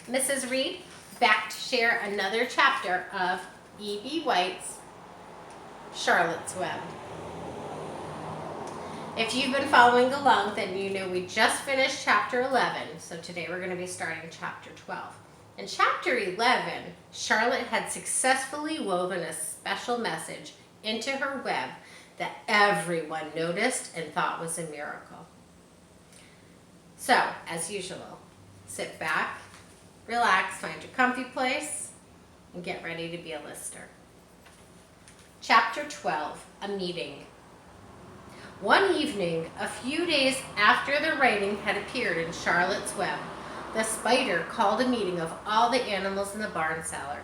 Mrs. Wread, back to share another chapter of E.B. White's Charlotte's Web. If you've been following along, then you know we just finished chapter 11, so today we're going to be starting chapter 12. In chapter 11, Charlotte had successfully woven a special message into her web that everyone noticed and thought was a miracle. So, as usual, sit back, relax, find your comfy place, and get ready to be a listener. Chapter 12, A Meeting. One evening, a few days after the writing had appeared in Charlotte's Web, the spider called a meeting of all the animals in the barn cellar.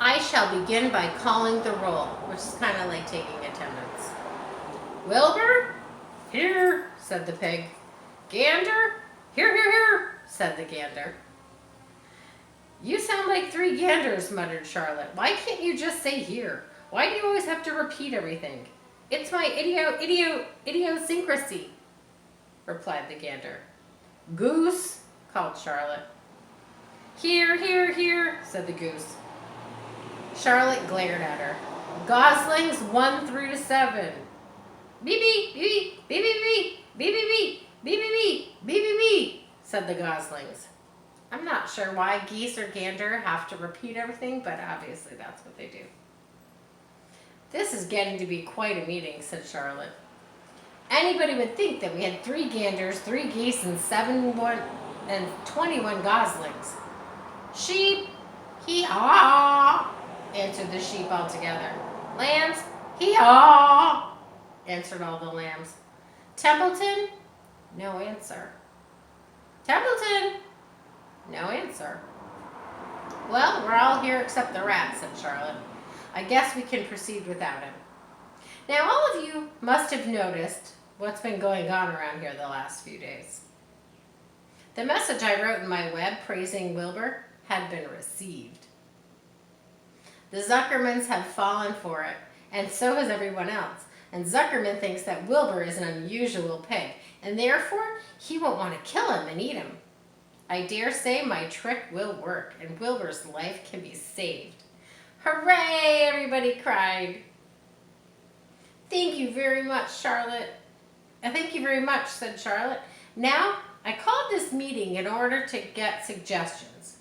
I shall begin by calling the roll, which is kind of like taking attendance. Wilbur? Here, said the pig. Gander? Here, said the gander. You sound like three ganders, muttered Charlotte. Why can't you just say here? Why do you always have to repeat everything? It's my idiosyncrasy, replied the gander. Goose, called Charlotte. Here, said the goose. Charlotte glared at her. Goslings 1 through to 7. Beep, beep, beep, beep, beep, beep, beep, beep, beep, beep, beep, said the goslings. I'm not sure why geese or gander have to repeat everything, but obviously that's what they do. This is getting to be quite a meeting, said Charlotte. Anybody would think that we had 3 ganders, 3 geese, and 21 goslings. Sheep, hee-haw, answered the sheep all together. Lambs, hee-haw, answered all the lambs. Templeton, no answer. Templeton, no answer. Well, we're all here except the rat, said Charlotte. I guess we can proceed without him. Now, all of you must have noticed what's been going on around here the last few days. The message I wrote in my web praising Wilbur had been received. The Zuckermans have fallen for it, and so has everyone else. And Zuckerman thinks that Wilbur is an unusual pig, and therefore he won't want to kill him and eat him. I dare say my trick will work, and Wilbur's life can be saved. Hooray! Everybody cried. Thank you very much, Charlotte. Thank you very much, said Charlotte. Now, I called this meeting in order to get suggestions.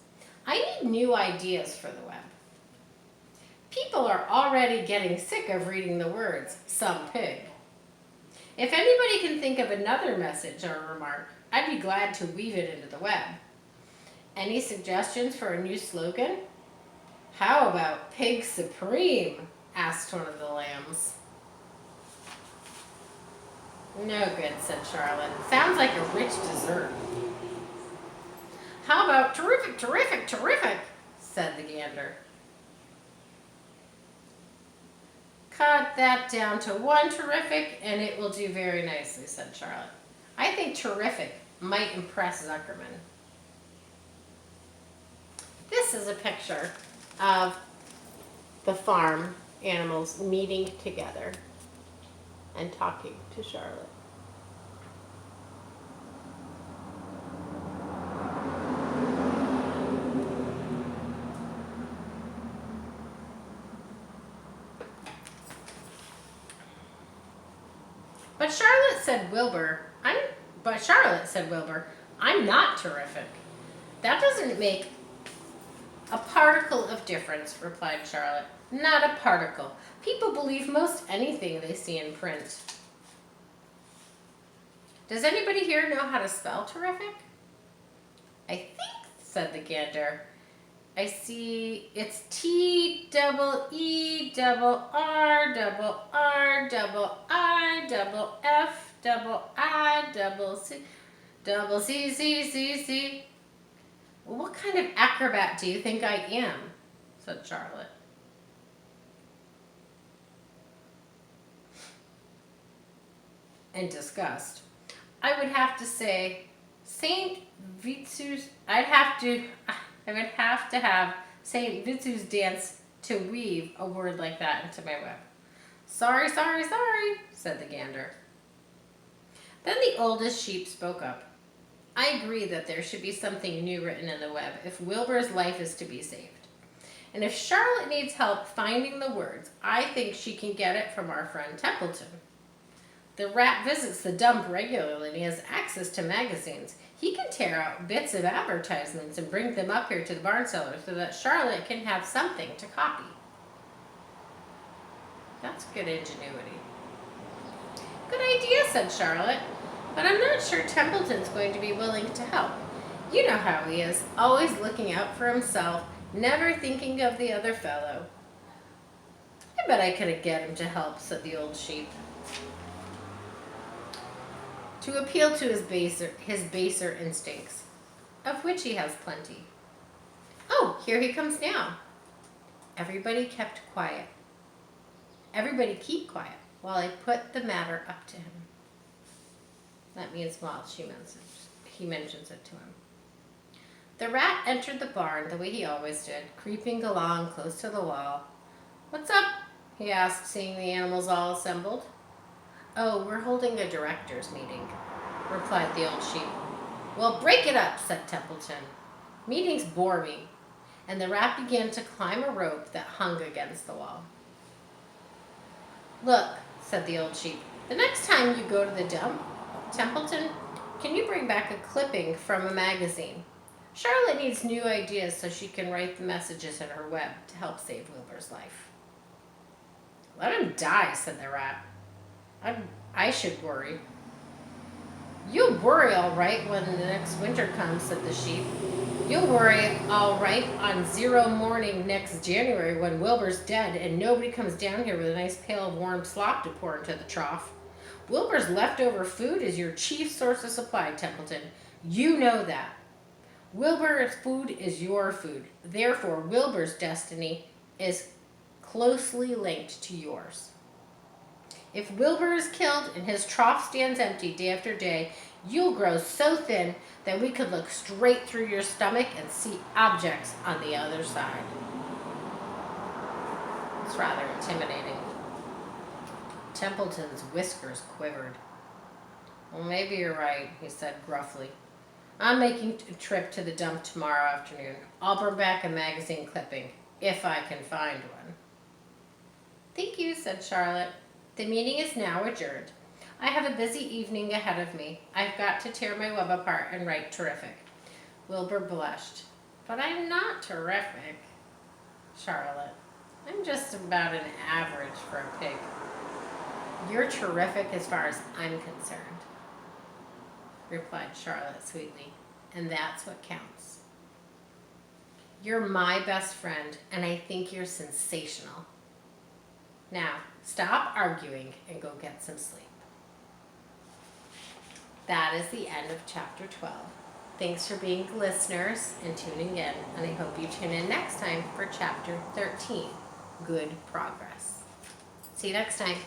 I need new ideas for the web. People are already getting sick of reading the words, some pig. If anybody can think of another message or remark, I'd be glad to weave it into the web. Any suggestions for a new slogan? How about Pig Supreme? Asked one of the lambs. No good, said Charlotte. Sounds like a rich dessert. How about terrific, said the gander. Cut that down to 1 terrific and it will do very nicely, said Charlotte. I think terrific might impress Zuckerman. This is a picture of the farm animals meeting together and talking to Charlotte. But Charlotte said, Wilbur, I'm not terrific. That doesn't make a particle of difference, replied Charlotte. Not a particle. People believe most anything they see in print. Does anybody here know how to spell terrific? I think, said the gander. I see it's T-double-E-double-R-double-I-double-F-double-I-double-C. Well, what kind of acrobat do you think I am? Said Charlotte. In disgust. I would have to say Saint Vitus. I would have to have Saint Vitus dance to weave a word like that into my web. Sorry, said the gander. Then the oldest sheep spoke up. I agree that there should be something new written in the web if Wilbur's life is to be saved. And if Charlotte needs help finding the words, I think she can get it from our friend Templeton. The rat visits the dump regularly and he has access to magazines. He can tear out bits of advertisements and bring them up here to the barn cellar so that Charlotte can have something to copy. That's good ingenuity. Good idea, said Charlotte, but I'm not sure Templeton's going to be willing to help. You know how he is, always looking out for himself, never thinking of the other fellow. I bet I could get him to help, said the old sheep, to appeal to his baser instincts, of which he has plenty. Oh, here he comes now. Everybody keep quiet while I put the matter up to him. That means while he mentions it to him. The rat entered the barn the way he always did, creeping along close to the wall. What's up? He asked, seeing the animals all assembled. Oh, we're holding a directors' meeting, replied the old sheep. Well, break it up, said Templeton. Meetings bore me. And the rat began to climb a rope that hung against the wall. Look, said the old sheep, the next time you go to the dump, Templeton, can you bring back a clipping from a magazine? Charlotte needs new ideas so she can write the messages in her web to help save Wilbur's life. Let him die, said the rat. I should worry. You'll worry all right when the next winter comes, said the sheep. You'll worry all right on 0 morning next January when Wilbur's dead and nobody comes down here with a nice pail of warm slop to pour into the trough. Wilbur's leftover food is your chief source of supply, Templeton. You know that. Wilbur's food is your food. Therefore, Wilbur's destiny is closely linked to yours. If Wilbur is killed and his trough stands empty day after day, you'll grow so thin that we could look straight through your stomach and see objects on the other side. It's rather intimidating. Templeton's whiskers quivered. Well, maybe you're right, he said gruffly. I'm making a trip to the dump tomorrow afternoon. I'll bring back a magazine clipping, if I can find one. Thank you, said Charlotte. The meeting is now adjourned. I have a busy evening ahead of me. I've got to tear my web apart and write terrific. Wilbur blushed. But I'm not terrific, Charlotte. I'm just about an average for a pig. You're terrific as far as I'm concerned, replied Charlotte sweetly, and that's what counts. You're my best friend, and I think you're sensational. Now, stop arguing and go get some sleep. That is the end of chapter 12. Thanks for being listeners and tuning in, and I hope you tune in next time for chapter 13, Good Progress. See you next time.